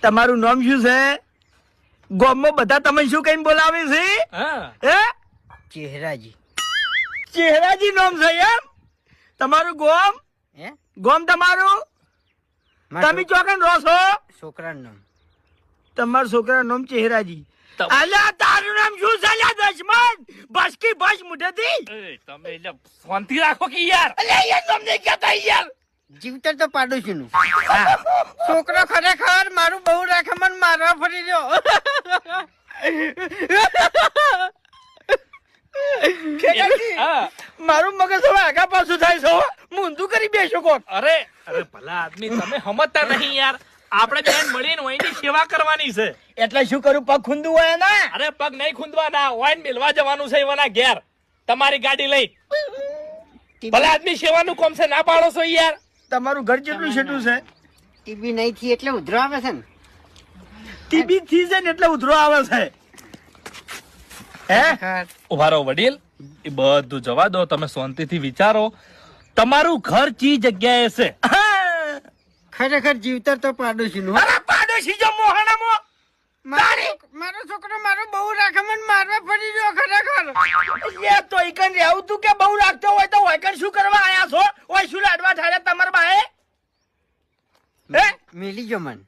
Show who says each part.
Speaker 1: તમારું નામ શું છે? ગામમાં બધા તમે શું કઈ બોલાવે છે? હે
Speaker 2: ચહેરાજી.
Speaker 1: ચહેરાજી નામ છે એમ? તમારું ગોમ? ગોમ તમારું? તમે ચોકન રહો છો?
Speaker 2: છોકરાનું નામ.
Speaker 1: તમારા છોકરાનું નામ ચહેરાજી. અલ્યા તારું નામ શું છે લ્યા દશમન? બસકી બસ મુઠેથી.
Speaker 3: તમે એટલે શાંતિ રાખો કે યાર.
Speaker 1: અલ્યા યાર તમને કહેતા યાર.
Speaker 2: જીવતર તો પાડોશી નું. છોકરો ખરેખર મારું બહુ રાખે મને મારવા ફરી રહ્યો.
Speaker 1: મારું મગજ હવે આગા પાછું થાય છે. મૂંધું કરી બેસો કોક.
Speaker 3: અરે અરે ભલા આદમી તમે સમજતા નહીં યાર. આપણે બેન મળીને વહીની સેવા કરવાની છે.
Speaker 1: એટલે શું કરું? પગ ખૂંદવું હોય ને?
Speaker 3: અરે પગ નહીં ખૂંદવાના, વાઈન મિલવા જવાનું છે એવાના ઘેર તમારી ગાડી લઈ. ભલા આદમી સેવાનું કોમ છે, ના પાડો છો યાર.
Speaker 1: તમારું ઘર કેટલું છેટું છે?
Speaker 2: ટીબી નહીં થી એટલે ઉધરો આવે છે ને.
Speaker 1: ટીબી થી છે ને એટલે ઉધરો આવે છે. હે
Speaker 3: ઉભા રહો વડીલ, એ બધું જવા દો, તમે શાંતિથી વિચારો. તમારું ઘર ચી જગ્યાએ છે?
Speaker 2: ખરેખર જીવતર તો પાડોશી નું.
Speaker 1: અરે પાડોશી જો મોહણામાં.
Speaker 2: મારો છોકરો મારું બહુ રાખે મને મારવા ફરી રહ્યો ખરેખર.
Speaker 1: એ તો ઈકન રહેવું તું કે બહુ રાખતો હોય તો હોય શું કરવા આયા છો? ઓય શું લાડવા ઠાડ્યા તમાર બાએ? હે
Speaker 2: મિલી જો મન.